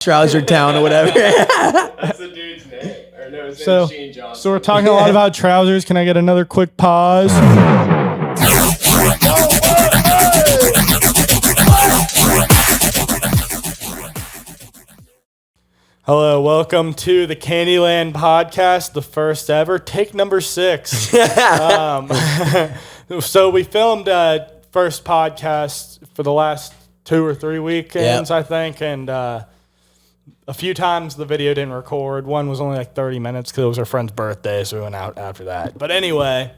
Trouser Town or whatever. That's the dude's name. Or no, his name's Shane Johnson. So we're talking a lot about trousers. Can I get another quick pause? Hello, welcome to the Candyland podcast, the first ever, take number 6. So we filmed first podcast for the last 2 or 3 weekends, I think, and a few times the video didn't record. One was only like 30 minutes because it was our friend's birthday, so we went out after that. But anyway,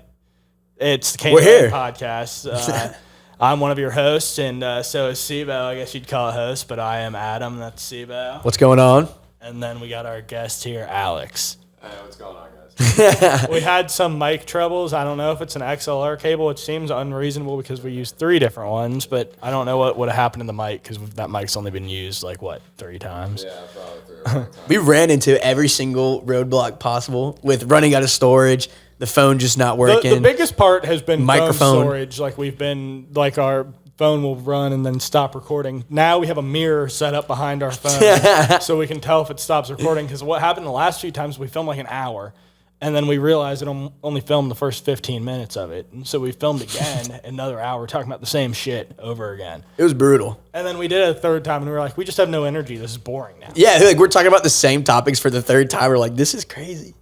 it's the Candyland podcast. I'm one of your hosts, and so is Sibo. I guess you'd call it host, but I am Adam. That's Sibo. What's going on? And then we got our guest here, Alex. Hey, what's going on, guys? We had some mic troubles. I don't know if it's an XLR cable. It seems unreasonable because we used 3 different ones, but I don't know what would have happened to the mic because that mic's only been used 3 times. Yeah, probably 3 or 4 times. We ran into every single roadblock possible with running out of storage, the phone just not working. The biggest part has been microphone phone storage. We've been our phone will run and then stop recording. Now we have a mirror set up behind our phone so we can tell if it stops recording. Because what happened the last few times, we filmed an hour, and then we realized it only filmed the first 15 minutes of it. And so we filmed again another hour talking about the same shit over again. It was brutal. And then we did it a third time, and we were like, we just have no energy. This is boring now. Yeah, we're talking about the same topics for the 3rd time. We're like, this is crazy.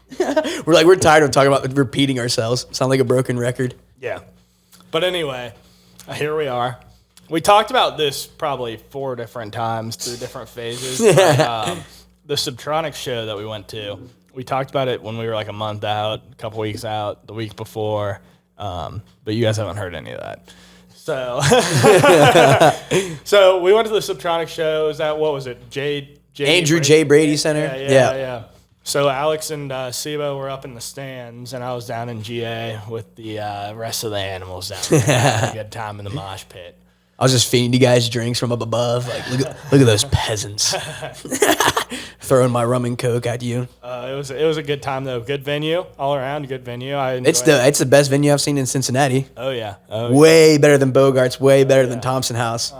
we're tired of talking about repeating ourselves. Sound like a broken record. Yeah. But anyway, here we are. We talked about this probably 4 different times through different phases. But, the Subtronics show that we went to, we talked about it when we were a month out, a couple weeks out, the week before, but you guys haven't heard any of that. So, so we went to the Subtronics show. Is that, what was it? Andrew J. Brady Center? Yeah. So Alex and Sibo were up in the stands, and I was down in GA with the rest of the animals down there. Had a good time in the mosh pit. I was just feeding you guys drinks from up above. Look at those peasants. Throwing my rum and coke at you. It was a good time though. Good venue all around. Good venue. It's the best venue I've seen in Cincinnati. Oh yeah. Way better than Bogart's. Way better than Thompson House.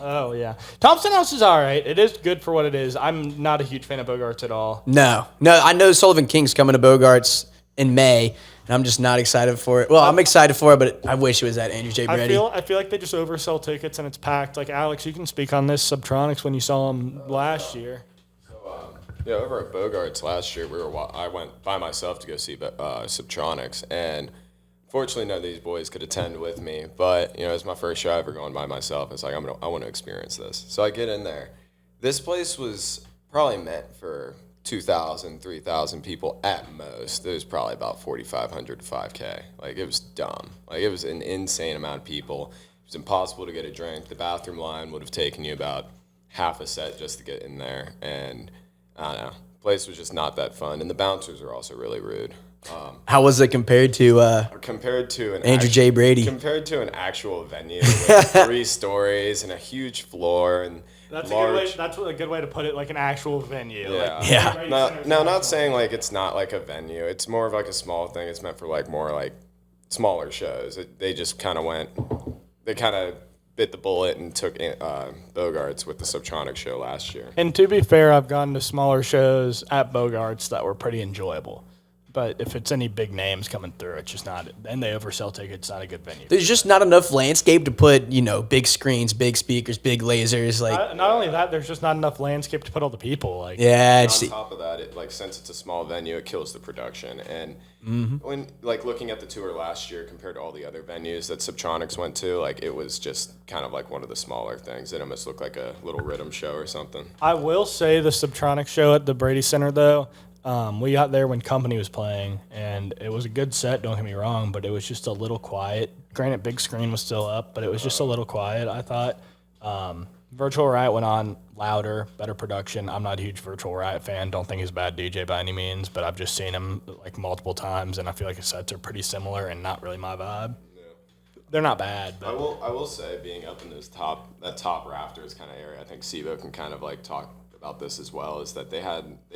Oh yeah. Thompson House is all right. It is good for what it is. I'm not a huge fan of Bogart's at all. No. I know Sullivan King's coming to Bogart's in May. And I'm just not excited for it. Well, I'm excited for it, but I wish it was at Andrew J. Brady. I feel like they just oversell tickets and it's packed. Alex, you can speak on this Subtronics when you saw them last year. So, over at Bogart's last year, I went by myself to go see Subtronics, and fortunately, none of these boys could attend with me. But it was my first show ever going by myself. It's I want to experience this. So I get in there. This place was probably meant for 2,000, 3,000 people at most. There was probably about 4,500 to 5K. It was dumb. It was an insane amount of people. It was impossible to get a drink. The bathroom line would have taken you about half a set just to get in there. And I don't know. The place was just not that fun. And the bouncers were also really rude. How was it compared to Andrew J. Brady? Compared to an actual venue with 3 stories and a huge floor and that's a good way to put it, an actual venue. Yeah. Now, not saying it's not a venue. It's more of a small thing. It's meant for more smaller shows. They just kind of bit the bullet and took Bogart's with the Subtronics show last year. And to be fair, I've gone to smaller shows at Bogart's that were pretty enjoyable. But if it's any big names coming through, it's just not. And they oversell tickets. It's not a good venue. There's just not enough landscape to put, big screens, big speakers, big lasers. Not only that, there's just not enough landscape to put all the people. Yeah. On top of that, since it's a small venue, it kills the production. And when looking at the tour last year compared to all the other venues that Subtronics went to, it was just kind of one of the smaller things. It almost looked like a little Riddim show or something. I will say the Subtronics show at the Brady Center though. We got there when Company was playing, and it was a good set, don't get me wrong, but it was just a little quiet. Granted, big screen was still up, but it was just a little quiet, I thought. Virtual Riot went on louder, better production. I'm not a huge Virtual Riot fan. Don't think he's a bad DJ by any means, but I've just seen him multiple times, and I feel like his sets are pretty similar and not really my vibe. Yeah. They're not bad. But I will say, being up in that top rafters kind of area, I think Sibo can kind of talk about this as well, is that they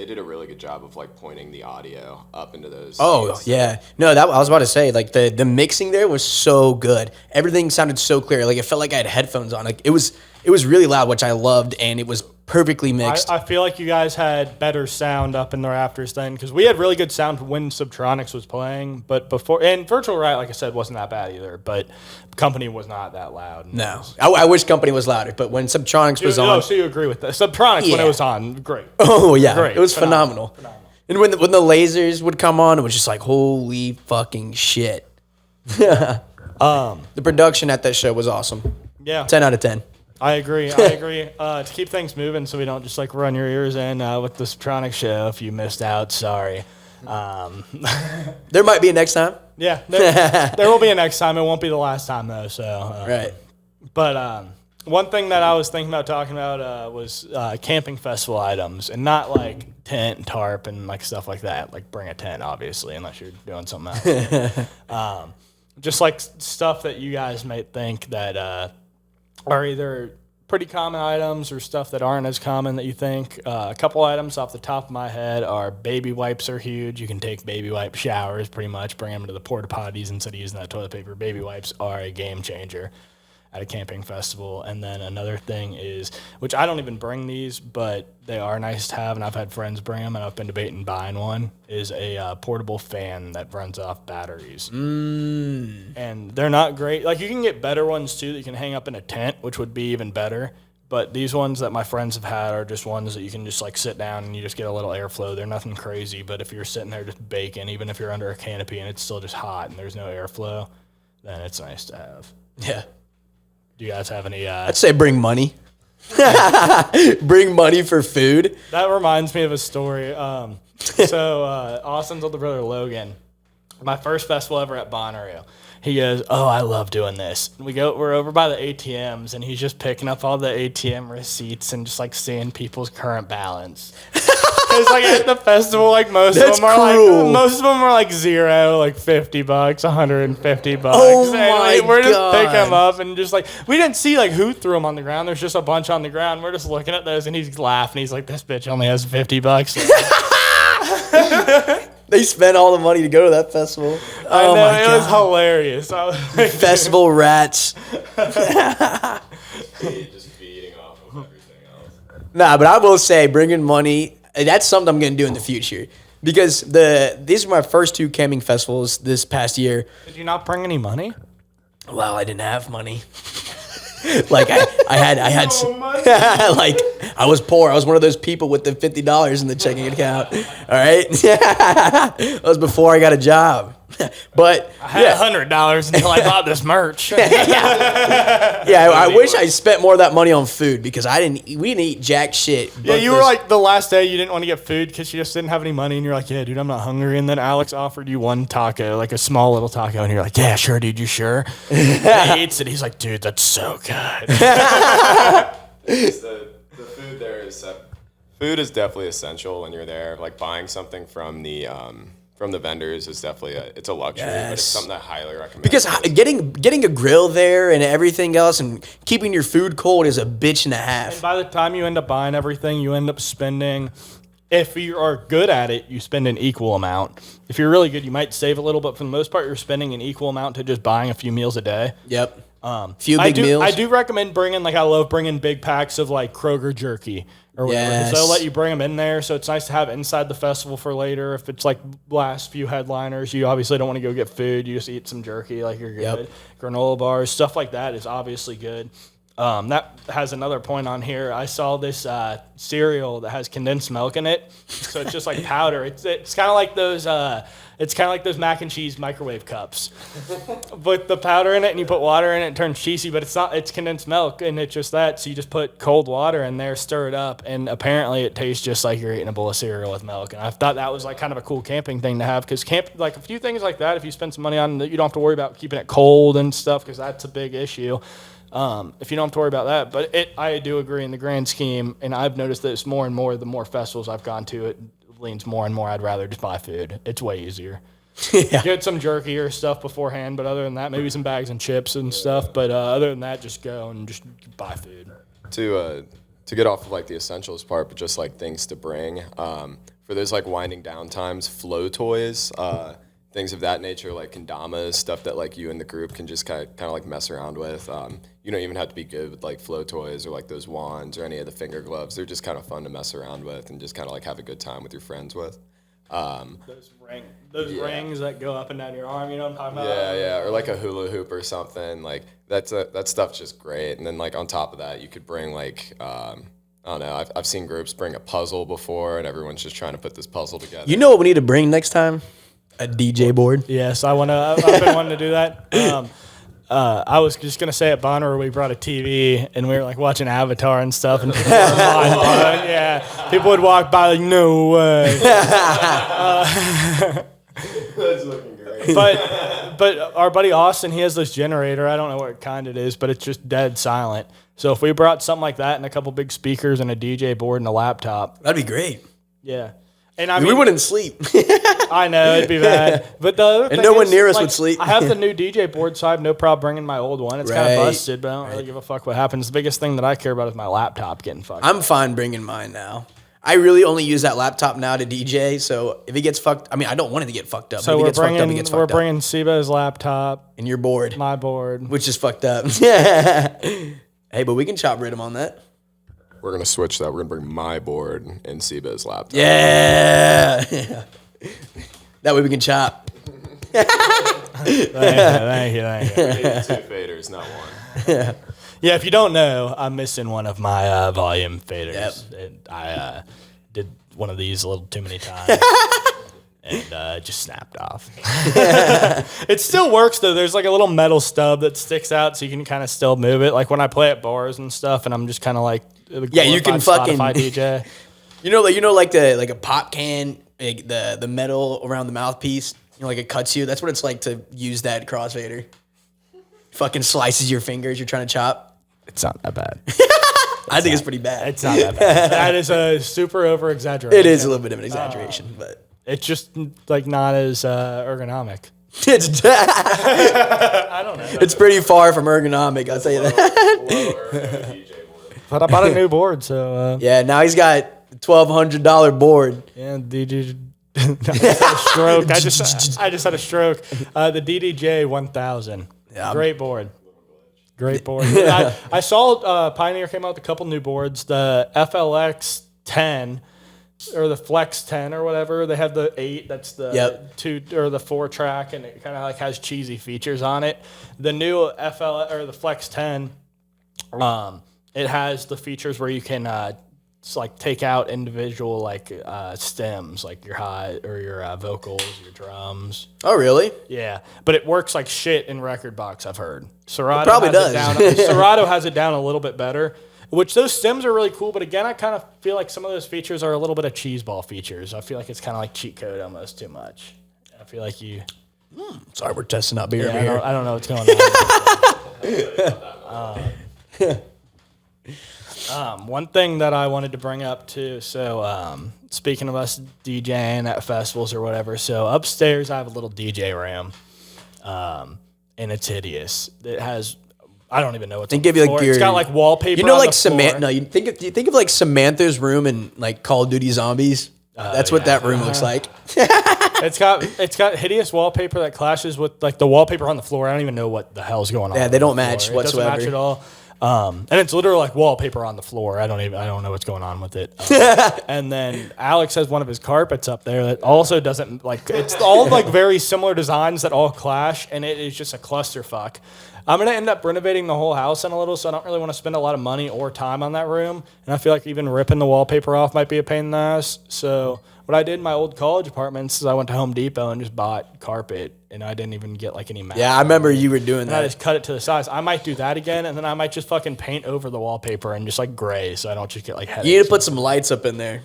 did a really good job of pointing the audio up into those seats. Yeah, no, I was about to say the mixing there was so good. Everything sounded so clear. It felt like I had headphones on. It was really loud, which I loved, and it was perfectly mixed. I feel like you guys had better sound up in the rafters then, because we had really good sound when Subtronics was playing, but before, and Virtual Riot, like I said, wasn't that bad either, but Company was not that loud. No. I wish Company was louder, but when Subtronics was on... Oh, so you agree with that. Subtronics, when it was on, great. Oh, yeah. Great. It was phenomenal. And when the lasers would come on, it was just like, holy fucking shit. The production at that show was awesome. Yeah. 10 out of 10. I agree. To keep things moving so we don't just like run your ears in with the Subtronics show, if you missed out, sorry. There might be a next time. Yeah, there will be a next time. It won't be the last time, though. So Right. But one thing that I was thinking about talking about was camping festival items, and not like tent and tarp and like stuff like that. Like bring a tent, obviously, unless you're doing something else. Just like stuff that you guys might think that are either pretty common items or stuff that aren't as common that you think. A couple items off the top of my head are baby wipes are huge. You can take baby wipe showers pretty much, bring them to the porta potties instead of using that toilet paper. Baby wipes are a game changer at a camping festival. And then another thing is, which I don't even bring these, but they are nice to have, and I've had friends bring them, and I've been debating buying one, is a portable fan that runs off batteries. And they're not great. Like, you can get better ones, too, that you can hang up in a tent, which would be even better. But these ones that my friends have had are just ones that you can just, like, sit down and you just get a little airflow. They're nothing crazy, but if you're sitting there just baking, even if you're under a canopy and it's still just hot and there's no airflow, then it's nice to have. Yeah. Do you guys have any... I'd say bring money. Bring money for food. That reminds me of a story. So Austin's older brother, Logan, my first festival ever at Bonnaroo, he goes, "Oh, I love doing this." We're over by the ATMs, and he's just picking up all the ATM receipts and just, like, seeing people's current balance. It's like at the festival, like most That's of them are cruel. like like $0, like $50, $150. Oh and my we're just God. picking them up and just like we didn't see like who threw them on the ground. There's just a bunch on the ground. We're just looking at those and he's laughing. He's like, "This bitch only has $50." They spent all the money to go to that festival. I Oh know, my it God. was hilarious. I was like, Festival rats. Just feeding off of everything else. Nah, but I will say bringing money, that's something I'm going to do in the future. Because these were my first 2 camping festivals this past year. Did you not bring any money? Well, I didn't have money. Like I had like I was poor. I was one of those people with the $50 in the checking account. All right, that was before I got a job. But I had $100 until I bought this merch. yeah, I wish I spent more of that money on food because we didn't eat jack shit. Yeah, you were like the last day you didn't want to get food because you just didn't have any money, and you're like, "Yeah, dude, I'm not hungry." And then Alex offered you one taco, like a small little taco, and you're like, "Yeah, sure, dude, you sure?" And he eats it. He's like, "Dude, that's so good." The food there is food is definitely essential when you're there. Like buying something from the vendors is definitely it's a luxury, but it's something I highly recommend. Because getting a grill there and everything else and keeping your food cold is a bitch and a half. And by the time you end up buying everything, you end up spending. If you are good at it, you spend an equal amount. If you're really good, you might save a little, but for the most part, you're spending an equal amount to just buying a few meals a day. Yep. Few big meals. I do recommend bringing, I love bringing big packs of, Kroger jerky or whatever. Yes. So they'll let you bring them in there. So it's nice to have inside the festival for later. If it's, last few headliners, you obviously don't want to go get food. You just eat some jerky, you're good. Yep. Granola bars, stuff like that is obviously good. That has another point on here. I saw this cereal that has condensed milk in it, so it's just like powder. It's kind of like those. It's kind of like those mac and cheese microwave cups, with the powder in it, and you put water in it, it turns cheesy. But it's not. It's condensed milk, and it's just that. So you just put cold water in there, stir it up, and apparently it tastes just like you're eating a bowl of cereal with milk. And I thought that was kind of a cool camping thing to have, because a few things like that, if you spend some money on it, you don't have to worry about keeping it cold and stuff, because that's a big issue. If you don't have to worry about that. But I do agree in the grand scheme, and I've noticed this more and more the more festivals I've gone to, it leans more and more I'd rather just buy food. It's way easier. Yeah. Get some jerky or stuff beforehand, but other than that, maybe some bags and chips and stuff. But other than that, just go and just buy food. To get off of the essentials part, but just things to bring. For those winding down times, flow toys. things of that nature, like kendamas, stuff that like you and the group can just kind of like mess around with. You don't even have to be good with like flow toys or like those wands or any of the finger gloves. They're just kind of fun to mess around with and just kind of like have a good time with your friends with. Those rings that go up and down your arm, you know what I'm talking about? Yeah, or like a hula hoop or something. Like that stuff's just great. And then like on top of that, you could bring like I don't know. I've seen groups bring a puzzle before, and everyone's just trying to put this puzzle together. You know what we need to bring next time? A DJ board. Yes, I've been wanting to do that. I was just gonna say at Bonner we brought a TV and we were like watching Avatar and stuff, and people were yeah, people would walk by like, no way. That's looking great. But our buddy Austin, he has this generator. I don't know what kind it is, but it's just dead silent. So if we brought something like that and a couple big speakers and a DJ board and a laptop, That'd be great. yeah. And I We mean, wouldn't sleep. I know it'd be bad, but the other thing no one is, near us like, would sleep. I have the new DJ board, so I have no problem bringing my old one. It's kind Right. of busted, but I don't really give a fuck what happens. The biggest thing that I care about is my laptop getting fucked. I'm fine bringing mine now. I really only use that laptop now to DJ, so if it gets fucked, I mean, I don't want it to get fucked up. So if it gets fucked up, it gets fucked up. bringing Siba's laptop, And your board, my board. which is fucked up. Hey, but we can chop Riddim on that. We're going to switch that. We're going to bring my board and Seba's laptop. Yeah. That way we can chop. Thank you. Two faders, not one. Yeah, if you don't know, I'm missing one of my volume faders. Yep. I did one of these a little too many times. And it just snapped off. It still works, though. There's like a little metal stub that sticks out, so you can kind of still move it. Like when I play at bars and stuff, and I'm just kind of like, Yeah, you can fucking Spotify DJ. like a pop can, like the metal around the mouthpiece. You know, like it cuts you. That's what it's like to use that crossfader. Fucking slices your fingers. You're trying to chop. It's not that bad. I think it's pretty bad. It's not that bad. That is a super over exaggeration. It is a little bit of an exaggeration, but It's just like not as ergonomic. it's I don't know. it's pretty far from ergonomic. I'll tell you that. But I bought a new board, so Yeah, now he's got $1,200 board. yeah, DJ. Stroke. I just had a stroke. The DDJ 1000. Yeah, Great board. Great board. I saw Pioneer came out with a couple new boards. The FLX 10 or the Flex 10 or whatever. They have the 8. That's the 2 or the 4 track, and it kind of like has cheesy features on it. The new the Flex 10, it has the features where you can like take out individual like stems, like your high or your vocals, your drums. Oh, really? Yeah, but it works like shit in record box. I've heard. Serato probably has does. It down, Serato has it down a little bit better. Which those stems are really cool, but again, I kind of feel like some of those features are a little bit of cheeseball features. I feel like it's kind of like cheat code almost too much. I feel like you. Sorry, we're testing out beer Yeah, over here. I don't know what's going on. One thing that I wanted to bring up too. So speaking of us DJing at festivals or whatever, so upstairs I have a little DJ room, and it's hideous. It has. I don't even know what's on the floor. It's got like wallpaper. You know, on like the floor. Samantha. No, you think of like Samantha's room in like Call of Duty Zombies. That's what that room looks like. It's got hideous wallpaper that clashes with like the wallpaper on the floor. I don't even know what the hell's going on. Yeah, they don't match whatsoever. It doesn't match at all. And it's literally like wallpaper on the floor. I don't know what's going on with it. And then Alex has one of his carpets up there that also doesn't like. It's all like very similar designs that all clash, and it is just a clusterfuck. I'm gonna end up renovating the whole house in a little, so I don't really want to spend a lot of money or time on that room. And I feel like even ripping the wallpaper off might be a pain in the ass. So what I did in my old college apartments is I went to Home Depot and just bought carpet, and I didn't even get like any mats. Yeah, I remember you were doing And I that. just cut it to the size. I might do that again, and then I might just fucking paint over the wallpaper and just like gray, so I don't just get like headaches. You need to put some lights up in there.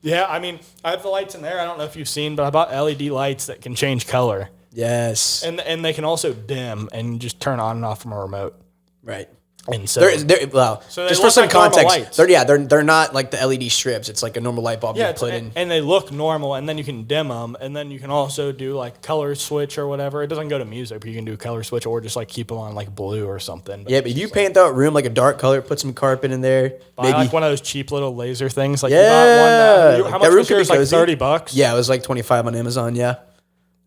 Yeah, I mean, I have the lights in there. I don't know if you've seen, but I bought LED lights that can change color, Yes. and they can also dim and just turn on and off from a remote. Right. And so, Well, So they just for look some like normal context, lights. they're not like the LED strips. It's like a normal light bulb yeah, you put in. and they look normal, and then you can dim them, and then you can also do like color switch or whatever. It doesn't go to music, but you can do color switch or just like keep them on like blue or something. Yeah, but if you paint that room like a dark color, put some carpet in there. Buy Maybe. like one of those cheap little laser things. Like Yeah. you bought one. How That much room was could be yours? Like cozy. $30. Yeah, it was like 25 on Amazon. Yeah.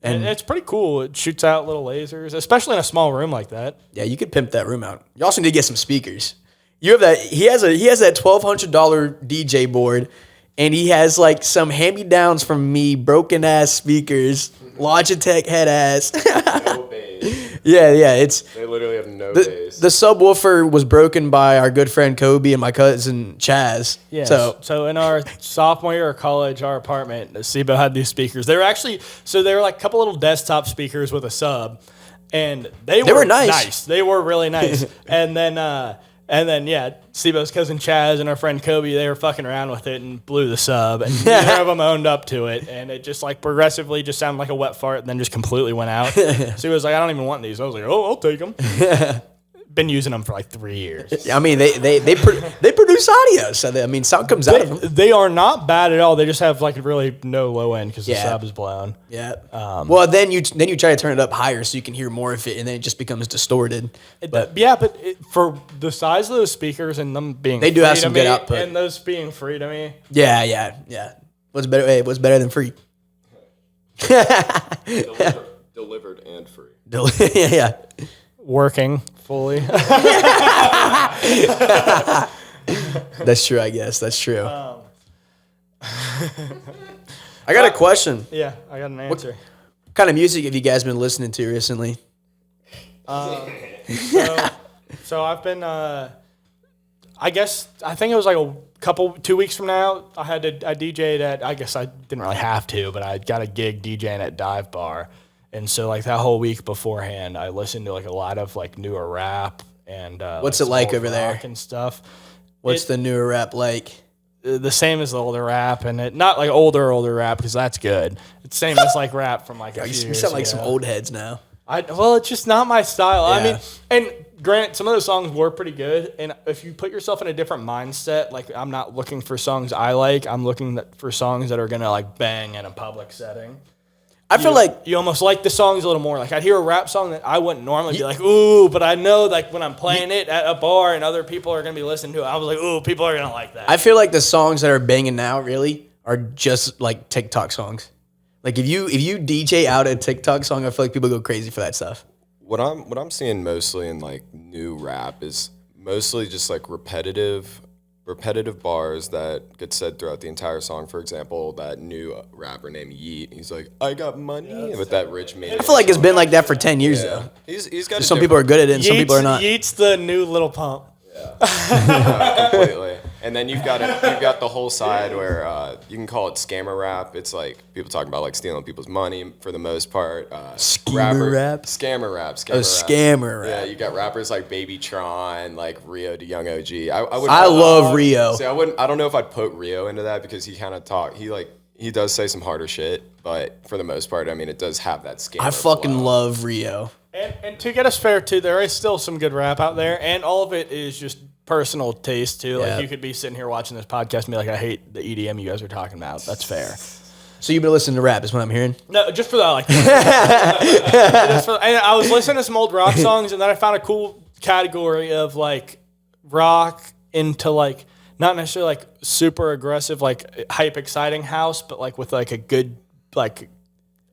And it's pretty cool. It shoots out little lasers, especially in a small room like that. Yeah, you could pimp that room out. You also need to get some speakers. You have that. He has that $1,200 DJ board, and he has like some hand-me-downs from me, broken ass speakers, Logitech head ass. No bass. Yeah. They literally have no bass. The subwoofer was broken by our good friend Kobe and my cousin Chaz. Yeah. So in our sophomore year of college, our apartment, SIBO had these speakers. They were like a couple little desktop speakers with a sub, and they were nice. They were really nice. And then, SIBO's cousin Chaz and our friend Kobe, they were fucking around with it and blew the sub. And neither of them owned up to it. And it just, like, progressively just sounded like a wet fart and then just completely went out. So he was like, I don't even want these. I was like, oh, I'll take them. Been using them for, like, 3 years. I mean, they produce audio. So, sound comes out of them. They are not bad at all. They just have, like, really no low end because the sub is blown. Yeah. Well, then you try to turn it up higher so you can hear more of it, and then it just becomes distorted. But for the size of those speakers and them being they do have some good output. And those being free to me. Yeah. What's better? Hey, what's better than free? Delivered and free. Yeah. Working fully. That's true, I guess. That's true. I got a question. Yeah, I got an answer. What kind of music have you guys been listening to recently? So I've been, I think it was like 2 weeks from now, I DJ'd at, I guess I didn't really have to, but I got a gig DJing at Dive Bar. And so, like, that whole week beforehand, I listened to, like, a lot of, like, newer rap and what's it like over there and stuff. What's the newer rap like? The same as the older rap, and not like older rap because that's good. It's the same as like rap from like a few years You sound like some old heads now. It's just not my style. Yeah. I mean, and granted, some of those songs were pretty good. And if you put yourself in a different mindset, like I'm not looking for songs I like. I'm looking for songs that are gonna like bang in a public setting. I feel like you almost like the songs a little more. Like I'd hear a rap song that I wouldn't normally be like, ooh, but I know like when I'm playing it at a bar and other people are gonna be listening to it, I was like, ooh, people are gonna like that. I feel like the songs that are banging now really are just like TikTok songs. Like if you DJ out a TikTok song, I feel like people go crazy for that stuff. What I'm seeing mostly in like new rap is mostly just like repetitive bars that get said throughout the entire song. For example, that new rapper named Yeet, he's like, I got money with that rich man. I feel like it's been like that for 10 years though. He's got some people are good at it and some people are not. Yeet's the new Little Pump. Yeah. Completely. And then you've got the whole side where you can call it scammer rap. It's like people talking about like stealing people's money for the most part. Scammer rap? Scammer rap. Scammer rap. Yeah, you got rappers like Baby Tron, like Rio de Young OG. I love Rio. See, I don't know if I'd put Rio into that because he kind of he does say some harder shit, but for the most part, I mean, it does have that scammer. I fucking love Rio. And to get us fair too, there is still some good rap out there, and all of it is just personal taste too. Like you could be sitting here watching this podcast and be like, I hate the EDM you guys are talking about. That's fair. So you've been listening to rap is what I'm hearing? No, just for that. Like, and I was listening to some old rock songs, and then I found a cool category of like rock into like not necessarily like super aggressive, like hype exciting house, but like with like a good like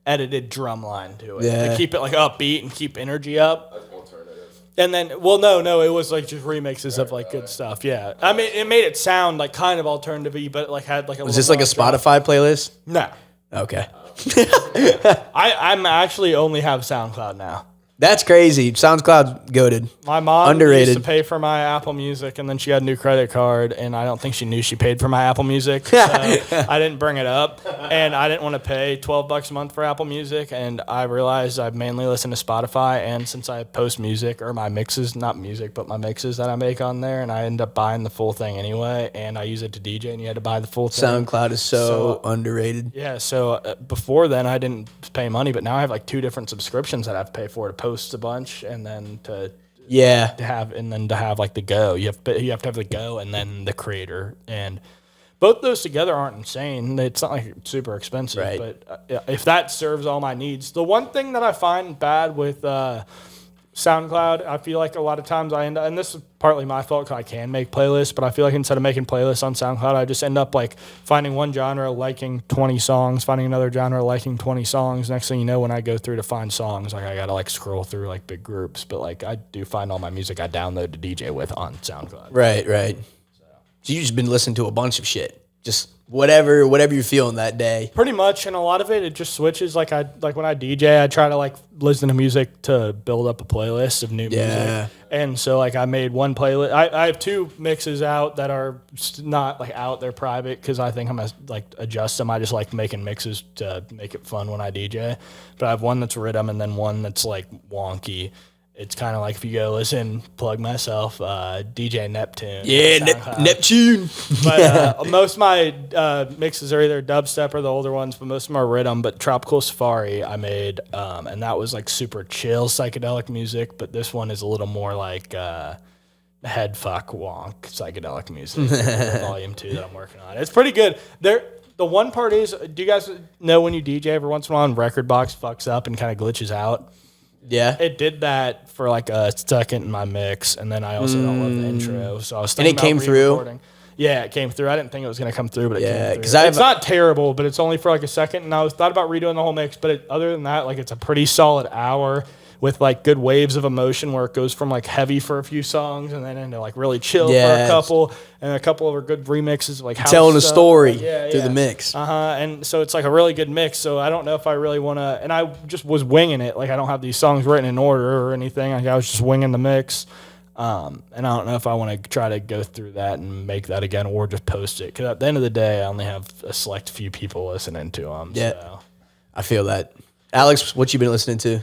edited drum line to it to keep it like upbeat and keep energy up. That's alternative. And then, well, no, it was like just remixes of like good stuff. Yeah, I mean, it made it sound like kind of alternative-y, but it like had like a. Was this like a Spotify playlist? No. Okay. I'm actually only have SoundCloud now. That's crazy. SoundCloud's goated. My mom underrated. used to pay for my Apple Music, and then she got a new credit card, and I don't think she knew she paid for my Apple Music, so I didn't bring it up, and I didn't want to pay $12 a month for Apple Music, and I realized I mainly listen to Spotify, and since I post music, or my mixes, not music, but my mixes that I make on there, and I end up buying the full thing anyway, and I use it to DJ, and you had to buy the full thing. SoundCloud is so underrated. Yeah, so before then, I didn't pay money, but now I have like 2 different subscriptions that I have to pay for to post a bunch, and then to have like the go. You have to have the go and then the creator, and both those together aren't insane. It's not like it's super expensive, right? But if that serves all my needs, the one thing that I find bad with SoundCloud. I feel like a lot of times I end up, and this is partly my fault because I can make playlists, but I feel like instead of making playlists on SoundCloud, I just end up like finding one genre, liking 20 songs, finding another genre, liking 20 songs. Next thing you know, when I go through to find songs, like I gotta like scroll through like big groups, but like I do find all my music I download to DJ with on SoundCloud. Right. So you've just been listening to a bunch of shit. Just whatever you're feeling that day. Pretty much, and a lot of it just switches. Like when I DJ, I try to like listen to music to build up a playlist of new music. And so like I made one playlist. I have 2 mixes out that are not like out; they're private because I think I'm gonna like adjust them. I just like making mixes to make it fun when I DJ. But I have one that's Riddim and then one that's like wonky. It's kind of like if you go listen, plug myself, DJ Neptune. Yeah, Neptune. But most of my mixes are either dubstep or the older ones, but most of them are Riddim. But Tropical Safari I made, and that was like super chill psychedelic music. But this one is a little more like head fuck wonk psychedelic music. Volume 2 that I'm working on. It's pretty good. The one part is, do you guys know when you DJ every once in a while and record box fucks up and kind of glitches out? Yeah. It did that for like a second in my mix, and then I also don't love the intro, so I was thinking and it came through? Yeah, it came through. I didn't think it was going to come through, but it came through. It's not terrible, but it's only for like a second, and I thought about redoing the whole mix, but other than that, like it's a pretty solid hour with like good waves of emotion where it goes from like heavy for a few songs and then into like really chill for a couple, and a couple of good remixes like house telling stuff. a story through the mix. And so it's like a really good mix. So I don't know if I really want to, and I just was winging it. Like I don't have these songs written in order or anything. Like I was just winging the mix. And I don't know if I want to try to go through that and make that again or just post it. Because at the end of the day, I only have a select few people listening to them. Yeah, so. I feel that. Alex, what you been listening to?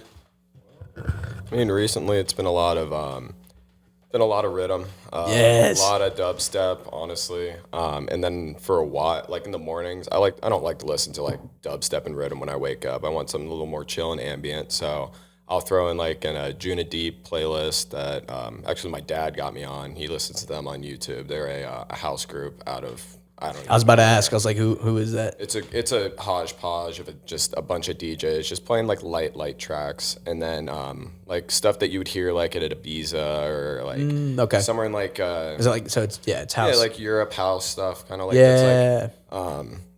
I mean, recently it's been a lot of Riddim, yes, a lot of dubstep, honestly. And then for a while, like in the mornings, I don't like to listen to like dubstep and Riddim when I wake up. I want something a little more chill and ambient, so I'll throw in like a Juna Deep playlist that actually my dad got me on. He listens to them on YouTube. They're a house group out of. I was about to ask. I was like, who is that? It's a hodgepodge of just a bunch of DJs just playing like light tracks, and then like stuff that you would hear like at Ibiza or like somewhere in like is it like it's house? Yeah, like Europe house stuff, kind of like it's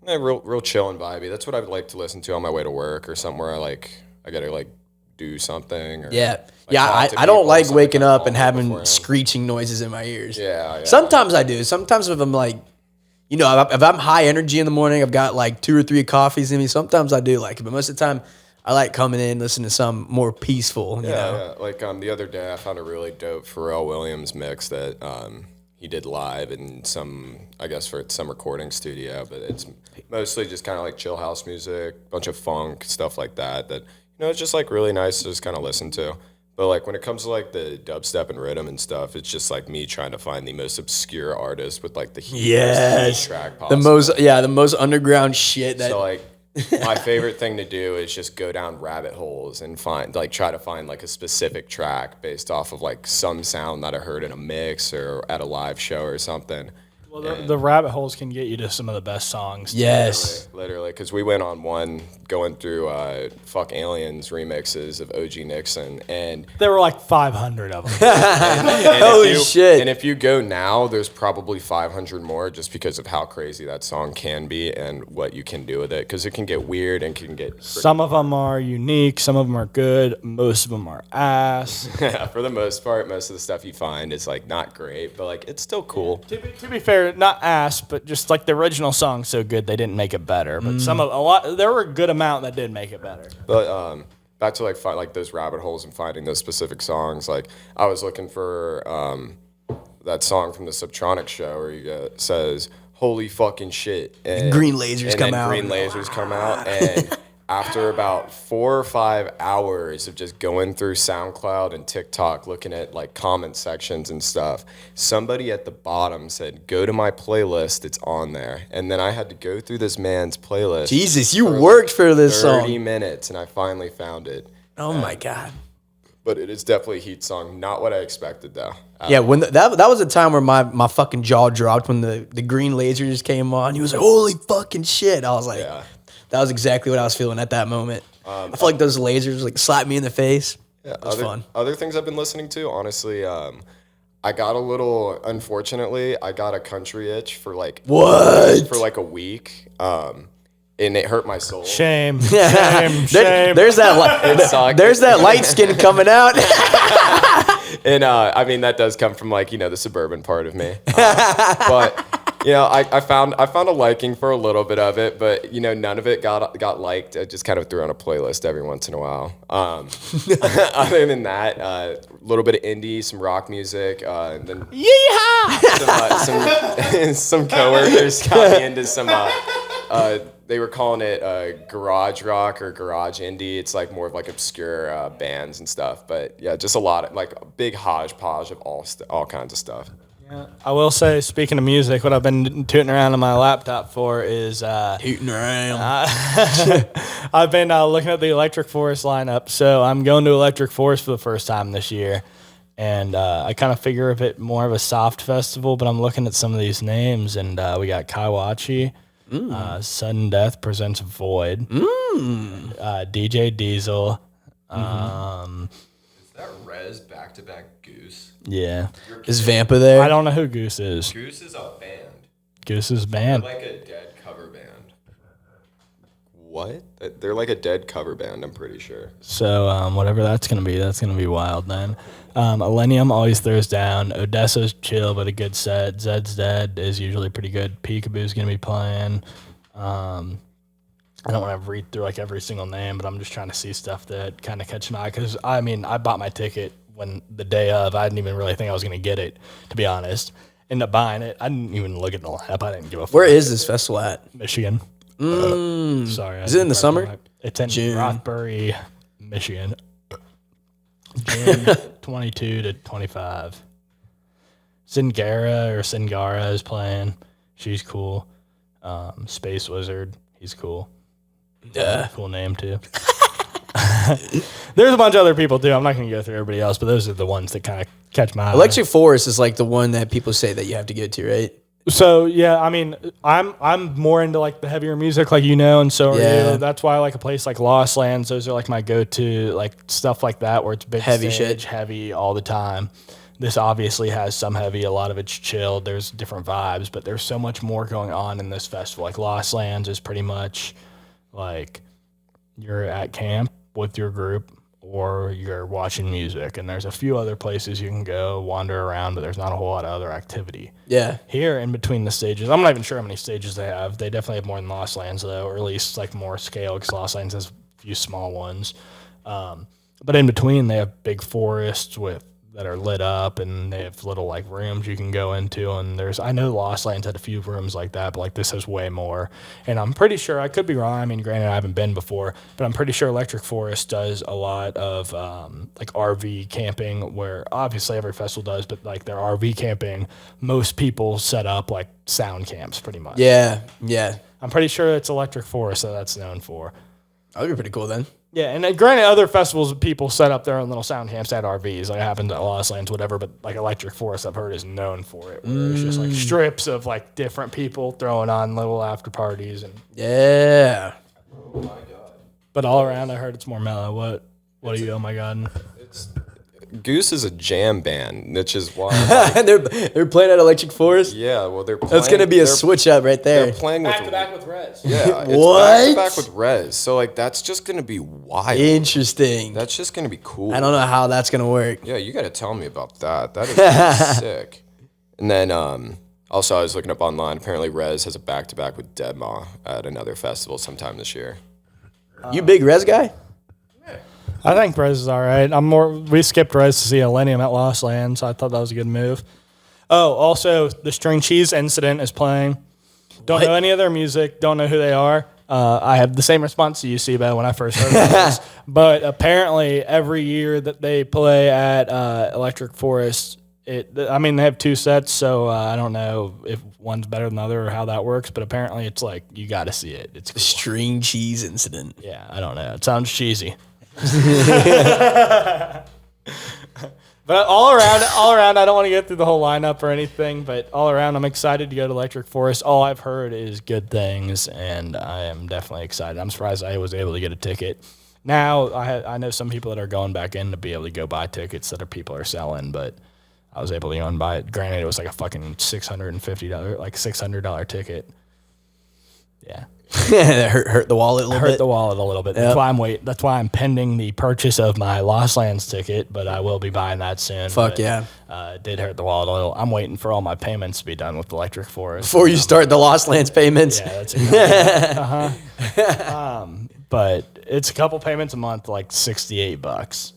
like real chill and vibey. That's what I would like to listen to on my way to work or somewhere I gotta like do something. Or, I don't like waking up and having screeching noises in my ears. Yeah. Sometimes I do. Sometimes if I'm like. You know, if I'm high energy in the morning, I've got like 2 or 3 coffees in me. Sometimes I do like it, but most of the time, I like coming in, listening to some more peaceful. You know? Like the other day, I found a really dope Pharrell Williams mix that he did live in for some recording studio. But it's mostly just kind of like chill house music, bunch of funk stuff like that. That it's just like really nice to just kind of listen to. But like when it comes to like the dubstep and Riddim and stuff, it's just like me trying to find the most obscure artist with like the heat track possible. The most underground shit. So like my favorite thing to do is just go down rabbit holes and try to find like a specific track based off of like some sound that I heard in a mix or at a live show or something. Well, the rabbit holes can get you to some of the best songs. Yes. Literally, because we went on one going through Fuck Aliens remixes of OG Nixon, and there were like 500 of them. Holy shit. And if you go now, there's probably 500 more just because of how crazy that song can be and what you can do with it, because it can get weird and can get... Some of them are unique, some of them are good, most of them are ass. Yeah, for the most part, most of the stuff you find is like not great, but like it's still cool. To be fair, not ass, but just like the original song's so good they didn't make it better. But there were a good amount that did make it better. But back to like those rabbit holes and finding those specific songs. Like I was looking for that song from the Subtronics show where he says "Holy fucking shit" and green lasers come out. Green lasers come out, and after about 4 or 5 hours of just going through SoundCloud and TikTok, looking at like comment sections and stuff, somebody at the bottom said, "Go to my playlist, it's on there." And then I had to go through this man's playlist. Jesus, you worked for this 30 song. minutes, and I finally found it. Oh my God. But it is definitely a heat song. Not what I expected, though. Yeah, when that was a time where my fucking jaw dropped when the green lasers came on. He was like, "Holy fucking shit." I was like... Yeah. That was exactly what I was feeling at that moment. I feel like those lasers like slapped me in the face. Yeah, That's fun. Other things I've been listening to, honestly, unfortunately, I got a country itch for like What? For like a week, and it hurt my soul. Shame. Shame. There's that light skin coming out. And I mean that does come from like the suburban part of me, but I found a liking for a little bit of it, but none of it got liked. I just kind of threw on a playlist every once in a while. Other than that, a little bit of indie, some rock music, and then some coworkers got me into some. They were calling it garage rock or garage indie. It's like more of like obscure bands and stuff. But yeah, just a lot of like a big hodgepodge of all kinds of stuff. Yeah. I will say, speaking of music, what I've been tooting around on my laptop for is Tooting around. I've been looking at the Electric Forest lineup. So I'm going to Electric Forest for the first time this year. And I kind of figure of it more of a soft festival, but I'm looking at some of these names, and we got Kaiwachi. Sudden Death Presents Void. DJ Diesel. Is that Rez back-to-back Goose? Yeah. Is Vampa there? I don't know who Goose is. Goose is a band. Goose's band. They're like a dead cover band. What? They're like a dead cover band, I'm pretty sure. So whatever that's going to be wild then. Millennium always throws down. Odessa's chill, but a good set. Zed's Dead is usually pretty good. Peekaboo's going to be playing. I don't want to read through like every single name, but I'm just trying to see stuff that kind of catch my eye. Because, I mean, I bought my ticket when the day of. I didn't even really think I was going to get it, to be honest. Ended up buying it. I didn't even look at the lineup. I didn't give a fuck. Where is this festival at? Michigan. Sorry. Is it in the summer? It's in June. Rothbury, Michigan. June 22 to 25. Singara is playing. She's cool. Space Wizard. He's cool. Yeah. Cool name, too. There's a bunch of other people, too. I'm not going to go through everybody else, but those are the ones that kind of catch my eye. Electric Forest is like the one that people say that you have to go to, right? So yeah, I mean, I'm more into like the heavier music, like and so are you. That's why I like a place like Lost Lands. Those are like my go-to, like stuff like that, where it's big Heavy stage, shit. heavy all the time. This obviously has some heavy, a lot of it's chilled. There's different vibes, but there's so much more going on in this festival. Like Lost Lands is pretty much like you're at camp with your group or you're watching music, and there's a few other places you can go wander around, but there's not a whole lot of other activity. Yeah. Here in between the stages, I'm not even sure how many stages they have. They definitely have more than Lost Lands, though, or at least like more scale, because Lost Lands has a few small ones. But in between, they have big forests that are lit up, and they have little like rooms you can go into. And I know Lost Lands had a few rooms like that, but like this has way more. And I'm pretty sure, I could be wrong. I mean, granted, I haven't been before, but I'm pretty sure Electric Forest does a lot of like RV camping, where obviously every festival does, but like their RV camping, most people set up like sound camps pretty much. Yeah. Yeah. I'm pretty sure it's Electric Forest that that's known for. That would be pretty cool then. Yeah, and granted, other festivals, people set up their own little sound camps at RVs. Like it happens at Lost Lands, whatever. But like Electric Forest, I've heard is known for it. Where it's just like strips of like different people throwing on little after parties and. Yeah. Oh my god! But all around, I heard it's more mellow. What are you? Oh my god! Goose is a jam band, which is why they're playing at Electric Forest. yeah. Well, they're playing, That's gonna be a switch up right there. They're playing Back to back with Rez. Yeah, it's What? back to back with Rez. So like that's just gonna be wild. Interesting. That's just gonna be cool. I don't know how that's gonna work. Yeah, you got to tell me about that. That is pretty sick. And then also I was looking up online. Apparently, Rez has a back-to-back with Deadmau at another festival sometime this year. You big Rez guy? I think Rez is all right. We skipped Rez to see Millennium at Lost Lands, so I thought that was a good move. Oh, also, the String Cheese Incident is playing. Don't know any of their music. Don't know who they are. I had the same response to you, Siba, when I first heard of this. But apparently, every year that they play at Electric Forest, they have two sets, so I don't know if one's better than the other or how that works. But apparently, it's like you got to see it. It's The String Cheese Incident. Yeah, I don't know. It sounds cheesy. But all around, I don't want to get through the whole lineup or anything, but all around, I'm excited to go to Electric Forest. All I've heard is good things, and I am definitely excited. I'm surprised I was able to get a ticket. Now I know some people that are going back in to be able to go buy tickets that people are selling, but I was able to go and buy it. Granted, it was like a fucking $600 ticket. Yeah. hurt the wallet a little bit. Hurt the wallet a little bit. Yep. That's why I'm pending the purchase of my Lost Lands ticket, but I will be buying that soon. Fuck but, yeah. It did hurt the wallet a little. I'm waiting for all my payments to be done with Electric Forest. Before you start the Lost Lands payments. Yeah, that's exactly. But it's a couple payments a month, like $68.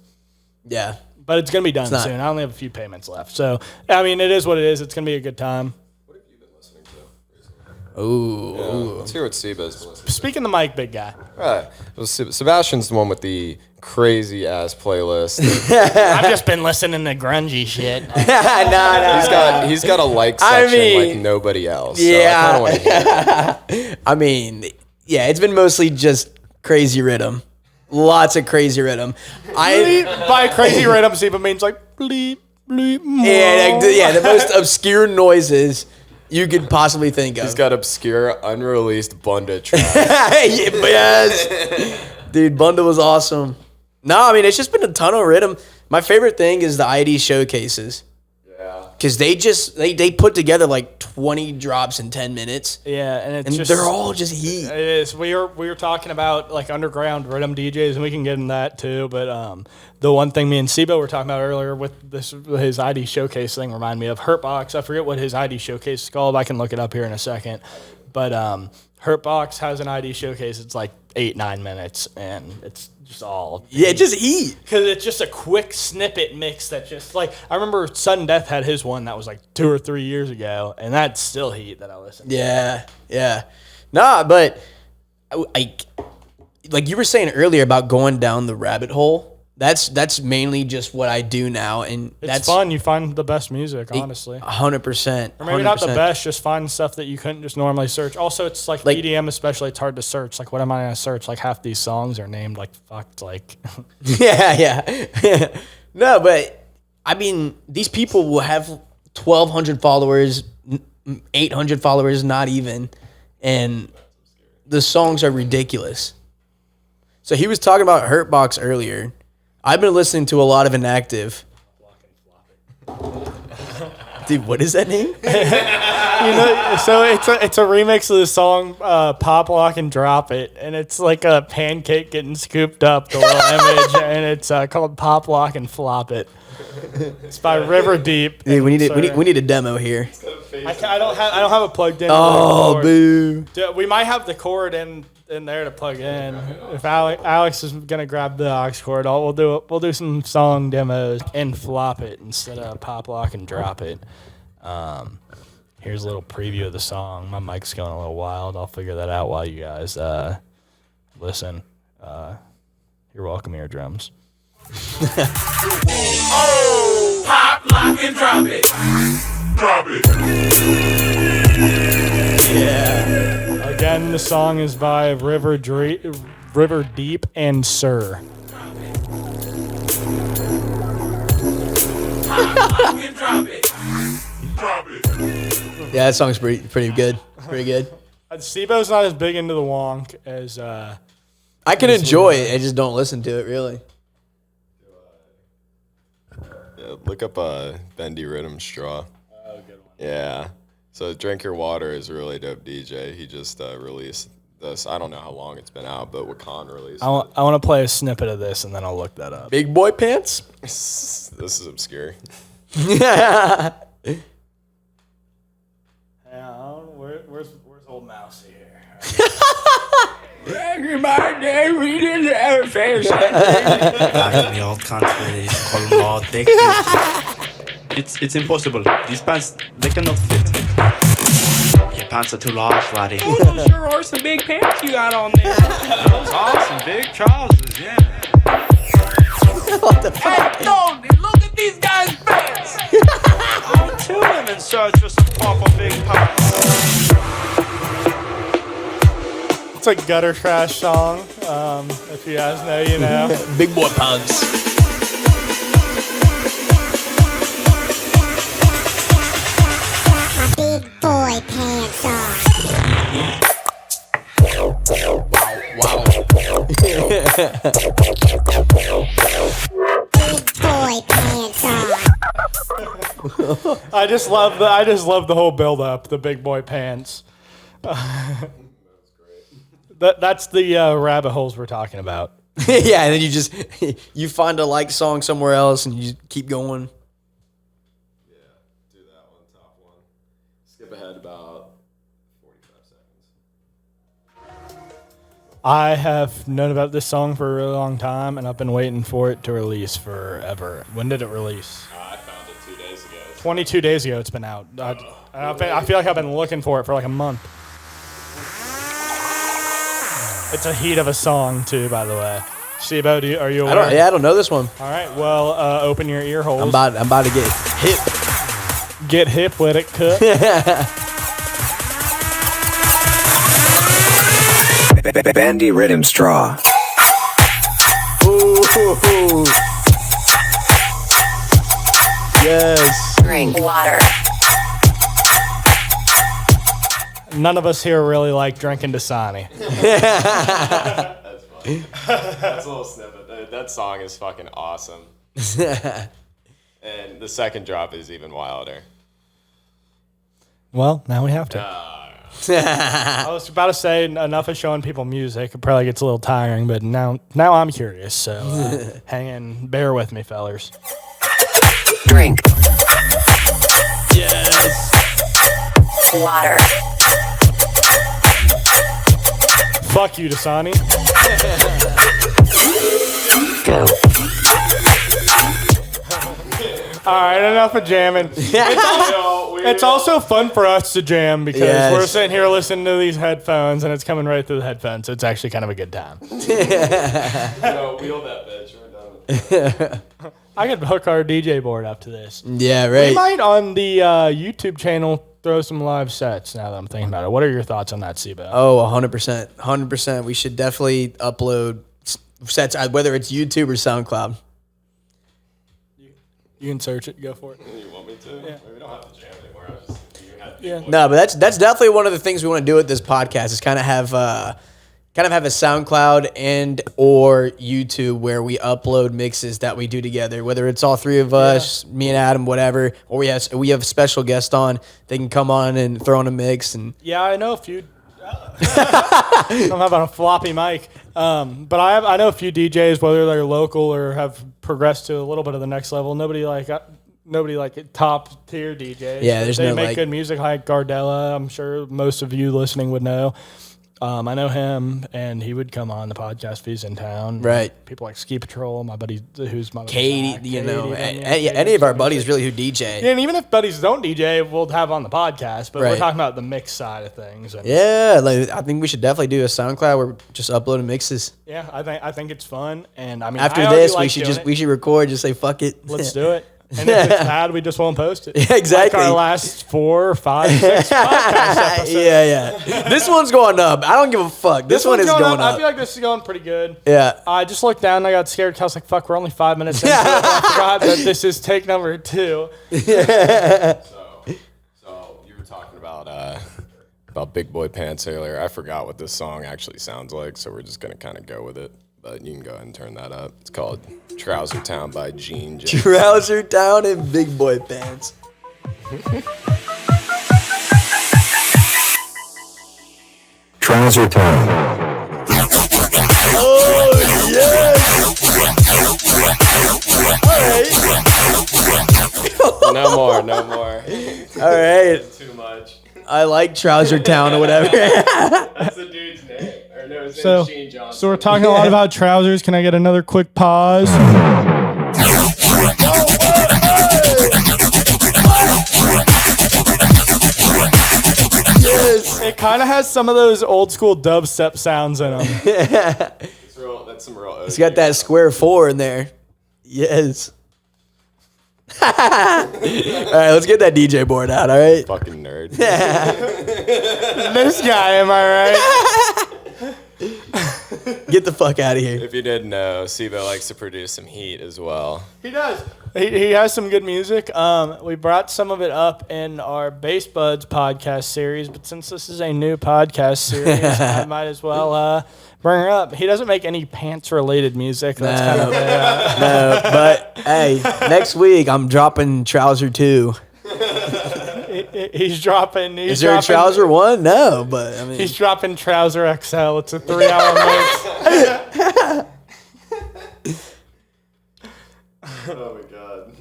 Yeah. But it's gonna be done soon. I only have a few payments left, so I mean, it is what it is. It's gonna be a good time. What have you been listening to recently? Ooh. Let's hear what Seba's been listening to. Speaking the mic, big guy. Right. Well, Sebastian's the one with the crazy ass playlist. I've just been listening to grungy shit. He's got a like section like nobody else. Yeah. So I kind of want to hear it. I mean, yeah, it's been mostly just crazy rhythm. Lots of crazy rhythm. By crazy rhythm, Seba means like bleep, bleep. Yeah, the most obscure noises you could possibly think of. He's got obscure, unreleased Bunda tracks. Yes. Dude, Bunda was awesome. No, I mean, it's just been a ton of rhythm. My favorite thing is the ID showcases. Yeah. Because they put together like 20 drops in 10 minutes. Yeah, and they're all just heat. It is. We were talking about like underground rhythm DJs, and we can get in that too. But the one thing me and Sebo were talking about earlier with his ID showcase thing reminded me of Hurtbox. I forget what his ID showcase is called. I can look it up here in a second. But Hurtbox has an ID showcase. It's like 8-9 minutes, and it's just all just heat. Because it's just a quick snippet mix that just like I remember Sudden Death had his one that was like 2 or 3 years ago, and that's still heat that I listen to. Yeah. Nah, but like you were saying earlier about going down the rabbit hole. That's mainly just what I do now, and it's fun. You find the best music, honestly. 100%. Or maybe not the best, just find stuff that you couldn't just normally search. Also, it's like EDM especially, it's hard to search. Like, what am I going to search? Like, half these songs are named like fucked, like... Yeah. No, but, I mean, these people will have 1,200 followers, 800 followers, not even, and the songs are ridiculous. So he was talking about Hurtbox earlier. I've been listening to a lot of Inactive. Dude, what is that name? So it's a remix of the song "Pop Lock and Drop It," and it's like a pancake getting scooped up, the little image, and it's called "Pop Lock and Flop It." It's by River Deep. Dude, we need a demo here. I don't have it plugged in. Oh, boo! Dude, we might have the cord in there to plug in. If Alex is gonna grab the aux cord, we'll do some song demos and flop it instead of pop lock and drop it. Here's a little preview of the song. My mic's going a little wild. I'll figure that out while you guys listen. You're welcome, eardrums. Oh, pop lock and drop it. Drop it. Yeah. Again, the song is by River Deep and Sir. Yeah, that song's pretty good. Pretty good. Sibo's not as big into the wonk as I can enjoy it. I just don't listen to it really. Yeah, look up Bendy Riddim Straw. Oh, good one. Yeah. So Drink Your Water is a really dope DJ. He just released this. I don't know how long it's been out, but Wakan released I want to play a snippet of this, and then I'll look that up. Big boy pants? This is obscure. Yeah. Where's old mouse here? Back in my day, we didn't have a face. Back in the old country, called dick. It's impossible. These pants, they cannot fit. Your pants are too large, laddie. Oh, those sure are some big pants you got on there. Those awesome big trousers, yeah. What the fuck? Hey, Tony, look at these guys' pants. I'm too in search for some proper big pants. It's a gutter trash song. If you guys know, you know. Big boy pants. Big boy pants on. Wow. boy pants on. I just love the whole build up, the big boy pants. That's the rabbit holes we're talking about. Yeah, and then you find a like song somewhere else and you just keep going. Yeah, do that one, top one. Skip ahead about 45 seconds. I have known about this song for a really long time, and I've been waiting for it to release forever. When did it release? I found it 2 days ago. 22 days ago it's been out. I feel like I've been looking for it for like a month. It's a heat of a song, too, by the way. Sibo, are you aware? I don't know this one. All right, well, open your ear holes. I'm about to get hip. Get hip with it, cook. Bandy Riddim straw. Ooh. Yes. Drink water. None of us here really like drinking Dasani. That's funny. That's a little snippet. That song is fucking awesome. And the second drop is even wilder. Well, now we have to. I was about to say enough of showing people music. It probably gets a little tiring, but now I'm curious. So hang in, bear with me, fellers. Drink Yes. water. Fuck you, Dasani. Go. All right, enough of jamming. It's also fun for us to jam because we're sitting here listening to these headphones and it's coming right through the headphones. So it's actually kind of a good time. Wheel that bitch. We're done with that. I could hook our DJ board up to this. Yeah, We right. might on the YouTube channel throw some live sets now that I'm thinking about it. What are your thoughts on that, Sibo? Oh, 100%. 100%. We should definitely upload sets, whether it's YouTube or SoundCloud. You can search it. Go for it. You want me to? Yeah. We don't have to jam anymore. Yeah. No, but that's definitely one of the things we want to do with this podcast is kind of have a SoundCloud and or YouTube where we upload mixes that we do together, whether it's all three of us, me and Adam, whatever, or we have special guests on. They can come on and throw on a mix and Yeah, I know a few. I'm having a floppy mic, but I know a few DJs, whether they're local or have progressed to a little bit of the next level. Nobody like top tier DJs. Yeah, there's they no, make like- good music like Gardella. I'm sure most of you listening would know. I know him, and he would come on the podcast if he's in town. Right. People like Ski Patrol, my buddy, who's my buddy Katie, Zach, any of our buddies really who DJ. Yeah, and even if buddies don't DJ, we'll have on the podcast. But we're Right. talking about the mix side of things. And Yeah, like I think we should definitely do a SoundCloud where we're just uploading mixes. yeah, I think it's fun, and I mean After I already this, like doing it. we should record. Just say fuck it. Let's do it. And if it's bad, we just won't post it. Yeah, exactly. Like our last 4, 5, 6 podcast episodes. Yeah. This one's going up. I don't give a fuck. This one is one's going I up. feel like this is going pretty good. Yeah. I just looked down and I got scared because I was like, fuck, we're only 5 minutes into it. I forgot that this is take number 2. So you were talking about Big Boy Pants earlier. I forgot what this song actually sounds like, so we're just gonna kind of go with it. But you can go ahead and turn that up. It's called Trouser Town by Gene J. Trouser down in big boy pants. Trouser Town. Oh, yes. All right. No more. All right. Too much. I like Trouser Town or whatever. That's the dude's name. Or no, his name's Gene Johnson. So we're talking a lot about trousers. Can I get another quick pause? Yes. It kind of has some of those old school dubstep sounds in them. That's some real. It's got that square 4 in there. Yes. All right, let's get that DJ board out, all right? fucking nerd. This guy, am I right? Get the fuck out of here. If you didn't know, Sibo likes to produce some heat as well. He does. He has some good music. We brought some of it up in our Bass Buds podcast series, but since this is a new podcast series, I might as well bring her up. He doesn't make any pants-related music. That's kind of No, but hey, next week I'm dropping Trouser 2. he's dropping. Is there a Trouser 1? No, but I mean, he's dropping Trouser XL. It's a 3-hour mix. Oh my god.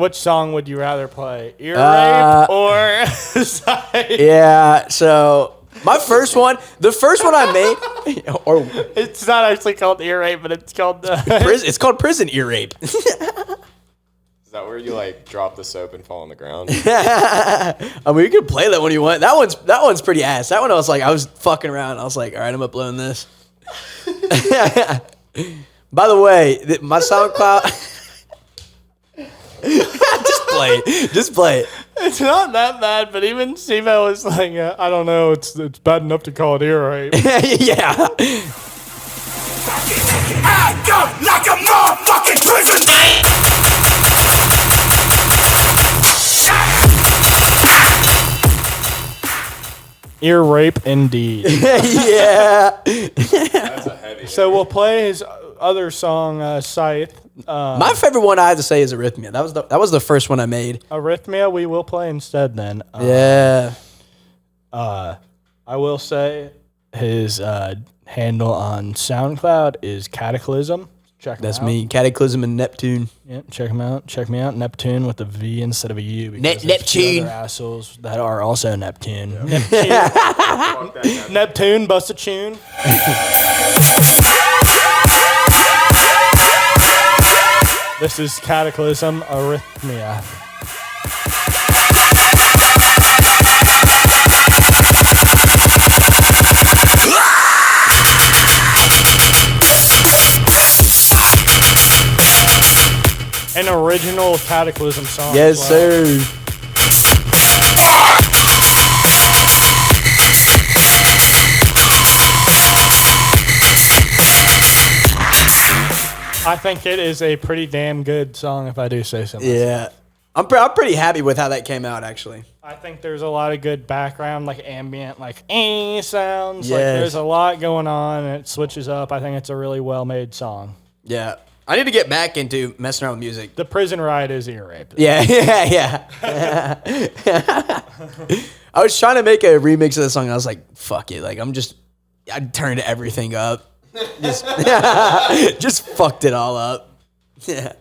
Which song would you rather play? Ear rape or side? Yeah, so my first one, the first one I made, or It's not actually called ear rape, but it's called it's called Prison Ear Rape. Is that where you like drop the soap and fall on the ground? I mean, you can play that when you want. That one's pretty ass. That one I was fucking around. I was like, all right, I'm uploading this. By the way, my SoundCloud. Just play it. It's not that bad, but even Steve-O was like, I don't know, it's bad enough to call it ear rape. Yeah. Act up like a motherfucking prison. Ear rape, indeed. Yeah. That's a heavy. So we'll play his other song, Scythe. My favorite one I had to say is Arrhythmia. That was the first one I made. Arrhythmia, we will play instead then. Yeah. I will say his handle on SoundCloud is Cataclysm. Check him That's out. me. Cataclysm and Neptune. Yeah, check him out. Check me out. Neptune with a V instead of a U. Because there's Neptune. two other assholes that are also Neptune. Fuck that Neptune, bust a tune. This is Cataclysm, Arrhythmia. An original Cataclysm song. Yes, as well. sir. I think it is a pretty damn good song, if I do say so myself. Yeah. I'm pretty happy with how that came out, actually. I think there's a lot of good background, like ambient, like sounds. Like Yes. there's a lot going on, and it switches up. I think it's a really well-made song. Yeah. I need to get back into messing around with music. The Prison Ride is ear rape. Yeah, yeah. I was trying to make a remix of the song, and I was like, fuck it. Like, I turned everything up. Just fucked it all up. Yeah.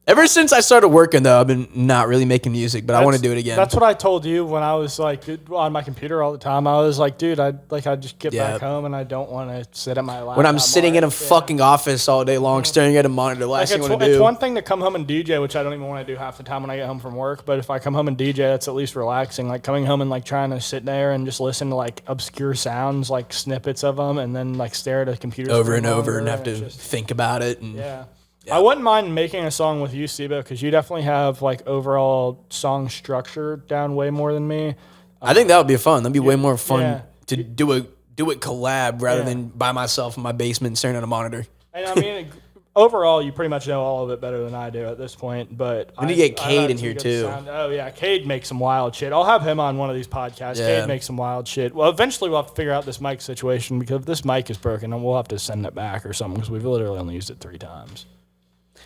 Ever since I started working, though, I've been not really making music, but I want to do it again. That's what I told you when I was like on my computer all the time. I was like, dude, I just get Yeah. back home and I don't want to sit at my laptop. When I'm sitting in a Yeah. fucking office all day long, staring at a monitor, the last Like thing I want to it's do. one thing to come home and DJ, which I don't even want to do half the time when I get home from work. But if I come home and DJ, that's at least relaxing. Like coming home and like trying to sit there and just listen to like obscure sounds, like snippets of them, and then like stare at a computer over screen and over longer, and have to it's just- think about it. And Yeah. I wouldn't mind making a song with you, Sibo, because you definitely have like overall song structure down way more than me. I think that would be fun. That'd be way more fun yeah. to do it collab rather Yeah. than by myself in my basement staring at a monitor. And I mean, overall, you pretty much know all of it better than I do at this point. But We need to get I've Cade had in some here, good too. Oh yeah, Cade makes some wild shit. I'll have him on one of these podcasts. Yeah. Cade makes some wild shit. Well, eventually we'll have to figure out this mic situation because if this mic is broken, then we'll have to send it back or something because we've literally only used it 3 times.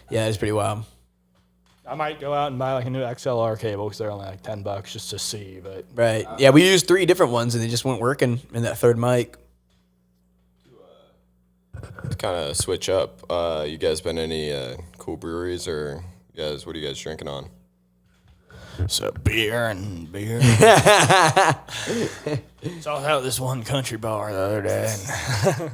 Yeah, it's pretty wild. I might go out and buy like a new XLR cable because they're only like $10 just to see. But Right. Yeah, we used 3 different ones and they just weren't working in that third mic. To kind of switch up, you guys been any cool breweries or what are you guys drinking on? so beer. So I was out at this one country bar the other day. And